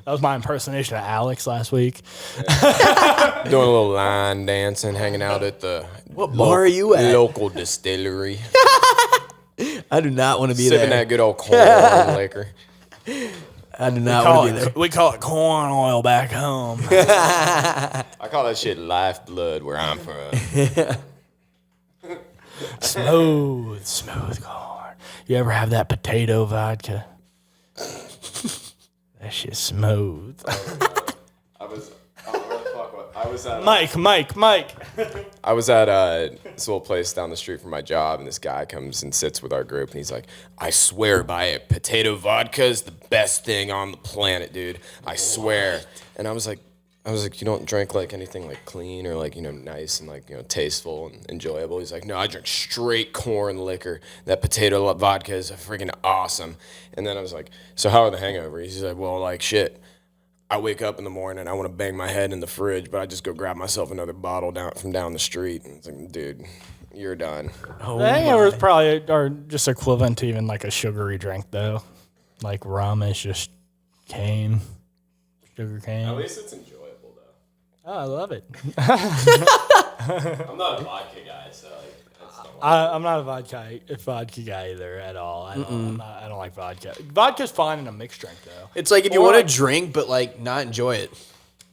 that was my impersonation of Alex last week. Doing a little line dancing, hanging out at the What bar are you at? local distillery, I do not want to be sipping there. that good old corn liquor. I do not want to be there. We call it corn oil back home. I call that shit lifeblood where I'm from. Smooth corn. You ever have that potato vodka? That shit's smooth. I was. Oh, where the fuck was I? Was at Mike. I was at this little place down the street from my job, and this guy comes and sits with our group, and he's like, "I swear by it, potato vodka is the best thing on the planet, dude. I swear." And I was like, you don't drink like anything like clean or like, nice and like, tasteful and enjoyable. He's like, no, I drink straight corn liquor. That potato vodka is freaking awesome. And then I was like, so how are the hangovers? He's like, well, like shit. I wake up in the morning, I want to bang my head in the fridge, but I just go grab myself another bottle down the street. And it's like, dude, you're done. The hangovers probably are just equivalent to even like a sugary drink though. Like rum is just sugar cane. At least it's enjoyable though. Oh, I love it. I'm not a vodka guy, so like, I just don't like I'm not a vodka guy either at all. I don't like vodka. Vodka's fine in a mixed drink though. It's like if you want to drink, but like not enjoy it.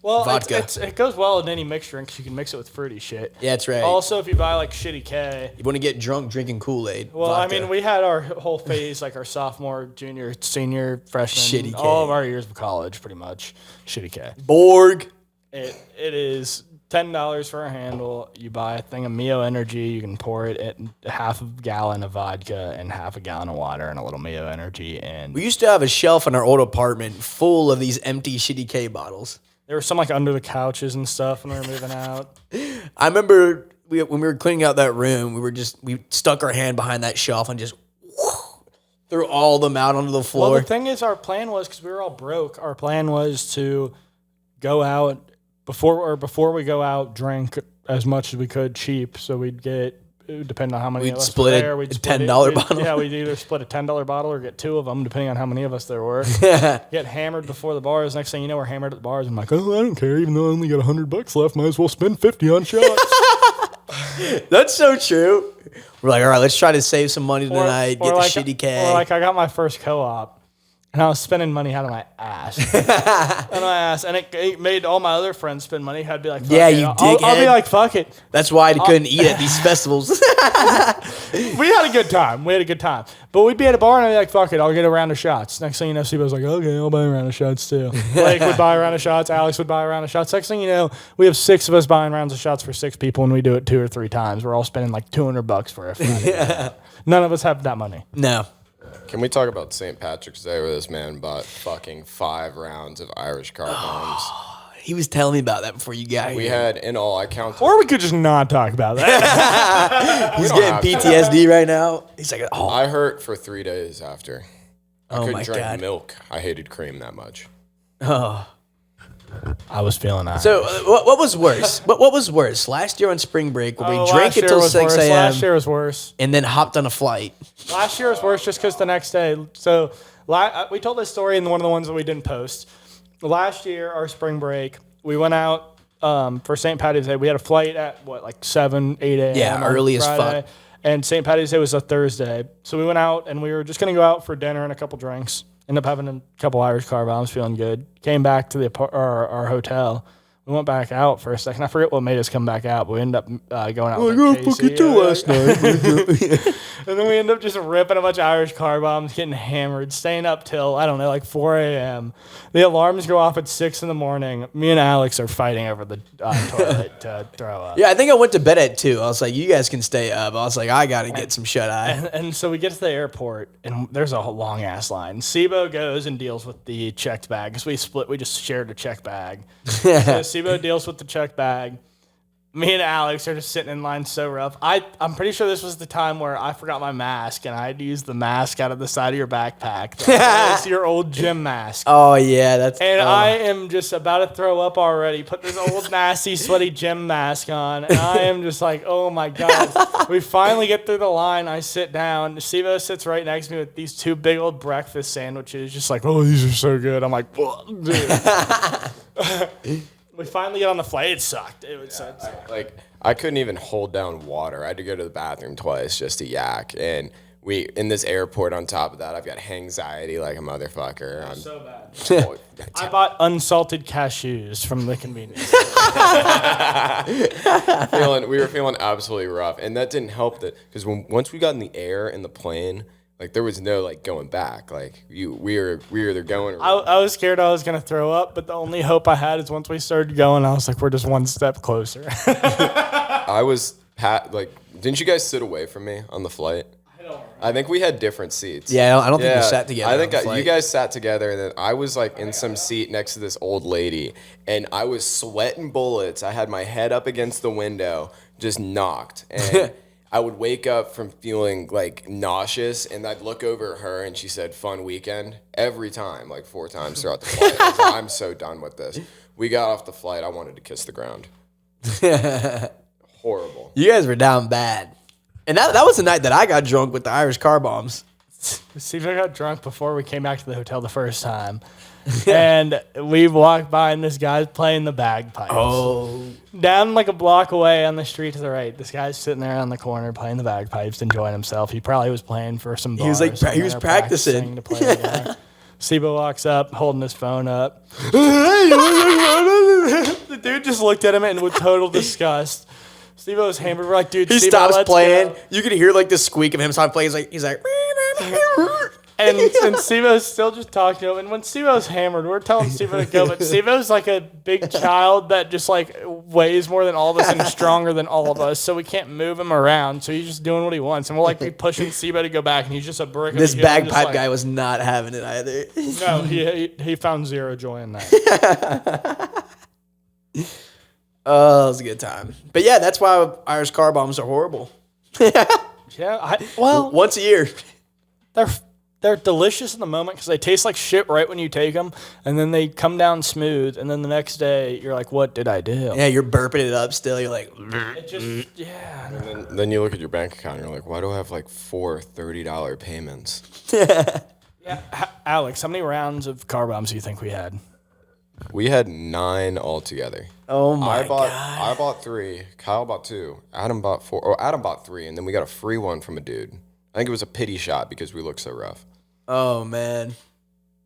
Well, vodka. it goes well in any mixed drink because you can mix it with fruity shit. Yeah, that's right. Also, if you buy like Shitty K. You want to get drunk drinking Kool-Aid. Well, vodka. I mean, we had our whole phase, like our sophomore, junior, senior, freshman, Shitty K. all of our years of college, pretty much. Shitty K. Borg. It is $10 for a handle. You buy a thing of Mio Energy. You can pour it in half a gallon of vodka and half a gallon of water and a little Mio Energy. And We used to have a shelf in our old apartment full of these empty Shitty K bottles. there were some like under the couches and stuff when we were moving out. I remember when we were cleaning out that room, we stuck our hand behind that shelf and just threw all of them out onto the floor. Well, the thing is, our plan was, because we were all broke, our plan was to go out before we go out, drink as much as we could cheap, so we'd get, depending on how many We'd of us split were it, there, we'd a split $10 it. bottle. Yeah, we'd either split a $10 bottle or get two of them, depending on how many of us there were. Get hammered before the bars. Next thing you know, we're hammered at the bars. I'm like, oh, I don't care. Even though I only got $100 left, might as well spend 50 on shots. That's so true. We're like, all right, let's try to save some money tonight, get the like, Shitty K. Or like I got my first co-op, and I was spending money out of my ass. And it made all my other friends spend money. I'd be like, fuck Yeah, it. you I'll be dickhead. like, fuck it. That's why I couldn't eat at these festivals. We had a good time. But we'd be at a bar and I'd be like, fuck it, I'll get a round of shots. Next thing you know, Steve was like, okay, I'll buy a round of shots too. Blake would buy a round of shots. Alex would buy a round of shots. Next thing you know, we have 6 of us buying rounds of shots for 6 people, and we do it 2 or 3 times. We're all spending like $200 for it. Yeah. None of us have that money. No. Can we talk about St. Patrick's Day where this man bought fucking 5 rounds of Irish car bombs? He was telling me about that before you got We here. had, in all, I counted. Or we could just not talk about that. He's don't have getting to. PTSD right now. He's like, oh, I hurt for 3 days after. I Oh couldn't my drink God. milk. I hated cream that much. I was feeling that. So what was worse? What was worse? Last year on spring break, where we drank until 6 a.m. Last year was worse. and then hopped on a flight. Last year was worse just because the next day. So we told this story in one of the ones that we didn't post. Last year, our spring break, we went out for St. Patty's Day. We had a flight at, like 7, 8 a.m. Yeah, on early as Friday. fuck. And St. Patty's Day was a Thursday. So we went out and we were just going to go out for dinner and a couple drinks. Ended up having a couple Irish car bombs, feeling good. Came back to our hotel. We went back out for a second. I forget what made us come back out, but we ended up going out. Like Casey, last night. and then we ended up just ripping a bunch of Irish car bombs, getting hammered, staying up till, I don't know, like 4 a.m. The alarms go off at 6 in the morning. Me and Alex are fighting over the toilet to throw up. Yeah, I think I went to bed at 2. I was like, you guys can stay up. I was like, I got to get some shut-eye. And so we get to the airport, and there's a long-ass line. Sibo goes and deals with the checked bag, because we just shared a check bag. So Sibo deals with the check bag. Me and Alex are just sitting in line so rough. I'm pretty sure this was the time where I forgot my mask, and I had to use the mask out of the side of your backpack. That's your old gym mask. Oh, yeah. That's. And I am just about to throw up already. Put this old, nasty, sweaty gym mask on. And I am just like, oh, my God. We finally get through the line. I sit down. Sivo sits right next to me with these 2 big old breakfast sandwiches. Just like, oh, these are so good. I'm like, dude. We finally get on the flight. It sucked. It was Like, I couldn't even hold down water. I had to go to the bathroom twice just to yak. And in this airport on top of that, I've got anxiety like a motherfucker. I'm so bad. I bought unsalted cashews from the convenience store. we were feeling absolutely rough. And that didn't help that, because once we got in the air in the plane, Like there was no like going back. Like we were either going or I was scared I was going to throw up, but the only hope I had is once we started going, I was like, we're just one step closer. I was like, didn't you guys sit away from me on the flight? I think we had different seats. Yeah, I don't think we sat together. I think on the you flight. guys sat together, and then I was like in some seat next to this old lady, and I was sweating bullets. I had my head up against the window, just knocked, and I would wake up from feeling like nauseous, and I'd look over at her, and she said, "Fun weekend," every time, like 4 times throughout the flight. I was like, I'm so done with this. We got off the flight. I wanted to kiss the ground. Horrible. You guys were down bad. And that was the night that I got drunk with the Irish car bombs. Steve, I got drunk before we came back to the hotel the first time. And we walked by, and this guy's playing the bagpipes. Oh. Down like a block away on the street to the right, this guy's sitting there on the corner playing the bagpipes, enjoying himself. He probably was playing for some bars. He was like, he was practicing. To play the Steve walks up, holding his phone up. The dude just looked at him and with total disgust. Steve was hammered. We're like, dude, He Steve-O, stops let's playing. go. You could hear like the squeak of him stop playing. He's like. And Steve-O's still just talking to him. And when Steve-O's hammered, we're telling Steve-O to go. But Steve-O's like a big child that just like weighs more than all of us and is stronger than all of us. So we can't move him around. So he's just doing what he wants. And we'll like be pushing Steve-O to go back. And he's just a brick. This of a human, bagpipe just guy was not having it either. No, he found zero joy in that. Oh, it was a good time. But yeah, that's why Irish car bombs are horrible. Yeah. Well, Once a year. they're delicious in the moment because they taste like shit right when you take them, and then they come down smooth, and then the next day you're like, "What did I do?" Yeah, you're burping it up still. You're like, It just yeah. And then you look at your bank account, and you're like, why do I have like 4 $30 payments? Alex, how many rounds of car bombs do you think we had? We had 9 altogether. oh my I God. bought 3. Kyle bought 2. Adam bought 4. Or Adam bought 3, and then we got a free one from a dude. I think it was a pity shot because we looked so rough. Oh, man.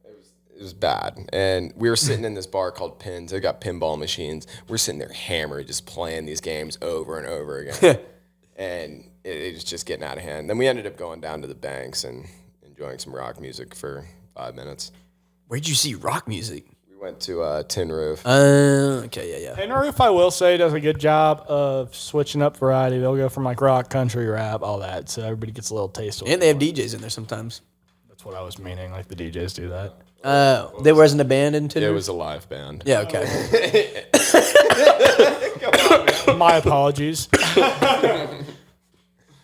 It was bad. And we were sitting in this bar called Pins. They got pinball machines. We're sitting there hammered, just playing these games over and over again. And it was just getting out of hand. Then we ended up going down to the banks and enjoying some rock music for 5 minutes. Where'd you see rock music? We went to Tin Roof. Okay, yeah. And Roof, I will say, does a good job of switching up variety. They'll go from like rock, country, rap, all that. So everybody gets a little taste of it. And they have DJs in there sometimes. That's what I was meaning. Like the DJs do that. There wasn't a band in It Tinder? was a live band. Yeah, okay. My apologies.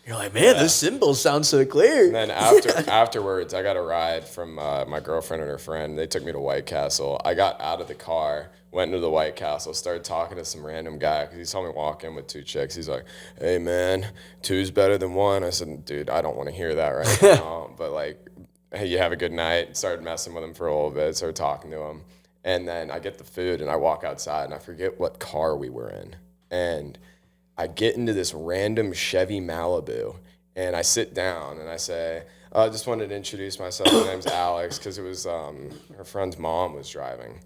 You're like, man, those cymbals sound so clear. And then afterwards, I got a ride from my girlfriend and her friend. They took me to White Castle. I got out of the car, went into the White Castle, started talking to some random guy because he saw me walk in with 2 chicks. He's like, hey, man, 2's better than 1. I said, dude, I don't want to hear that right now. But, like, hey, you have a good night. Started messing with him for a little bit, started talking to him. And then I get the food, and I walk outside, and I forget what car we were in. And I get into this random Chevy Malibu, and I sit down, and I say, I just wanted to introduce myself. My name's Alex, because it was her friend's mom was driving.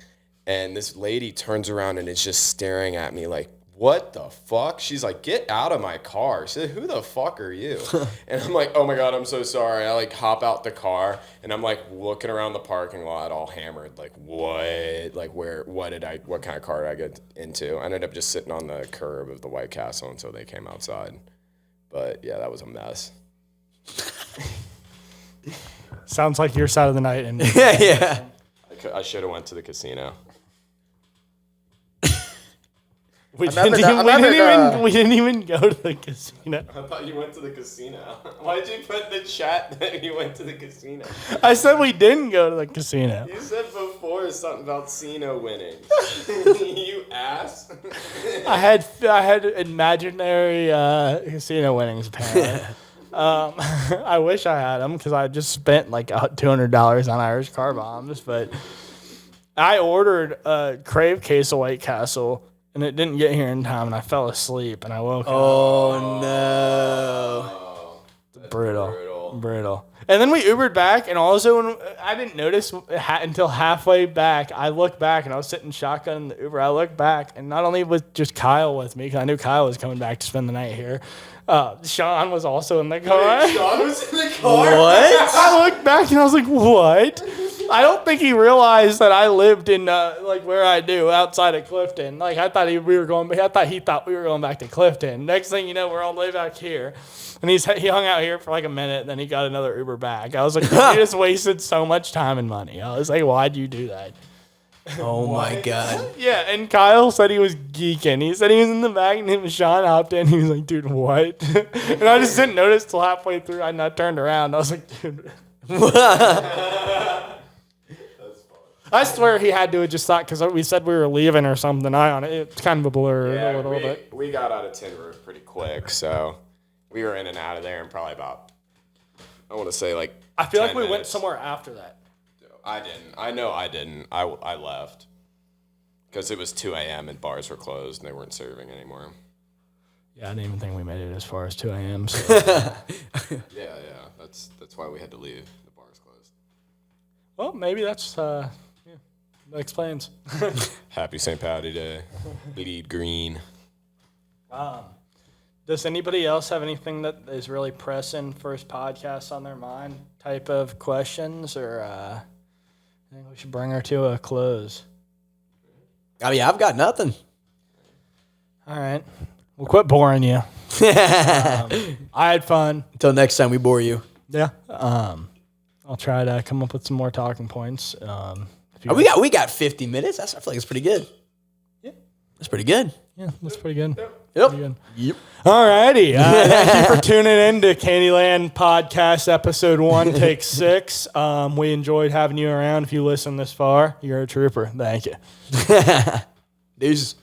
And this lady turns around and is just staring at me like, what the fuck? She's like, get out of my car. She said, who the fuck are you? And I'm like, oh my God, I'm so sorry. I like hop out the car, and I'm like looking around the parking lot all hammered. Like, what? Like, what kind of car did I get into? I ended up just sitting on the curb of the White Castle until they came outside. But yeah, that was a mess. Sounds like your side of the night. And Yeah. I should have went to the casino. we remember didn't even go to the casino. I thought you went to the casino. Why'd you put in the chat that you went to the casino? I said we didn't go to the casino. You said before something about Cino winning. You ass. I had imaginary casino winnings apparently. I wish I had them because I just spent like $200 on Irish car bombs. But I ordered a crave case of White Castle, and it didn't get here in time, and I fell asleep, and I woke up. Oh, no. Brutal. Brutal. And then we Ubered back, and also when I didn't notice until halfway back. I looked back, and I was sitting shotgun in the Uber. I looked back, and not only was just Kyle with me, because I knew Kyle was coming back to spend the night here, Sean was also in the car. Sean was in the car? What? I looked back, and I was like, what? I don't think he realized that I lived in like where I do outside of Clifton. Like I thought he thought we were going back to Clifton. Next thing you know, we're all the way back here, and he hung out here for like a minute. Then he got another Uber back. I was like, you just wasted so much time and money. I was like, why'd you do that? Oh my God. Yeah, and Kyle said he was geeking. He said he was in the back, and him and Sean hopped in. He was like, dude, what? And I just didn't notice till halfway through. I turned around. I was like, dude. I swear he had to have just thought because we said we were leaving or something. It's kind of a blur a little bit. We got out of Tin Roof pretty quick, so we were in and out of there in probably about, I want to say like I feel like 10 we went minutes. somewhere after that. I didn't. I know I didn't. I left because it was 2 a.m. and bars were closed and they weren't serving anymore. Yeah, I didn't even think we made it as far as 2 a.m. So. Yeah. That's why we had to leave. The bars closed. Well, maybe that's that explains. Happy St. Patty Day. Bleed green. Does anybody else have anything that is really pressing first podcast on their mind type of questions, or I think we should bring her to a close? I mean, I've got nothing. All right. We'll quit boring you. I had fun. Until next time we bore you. Yeah. I'll try to come up with some more talking points. We got 50 minutes. I feel like it's pretty good. Yeah. That's pretty good. Yeah, that's pretty good. Yep. Pretty good. Yep. All righty. Thank you for tuning in to Candyland Podcast Episode 1, Take 6. We enjoyed having you around. If you listen this far, you're a trooper. Thank you. Deuces.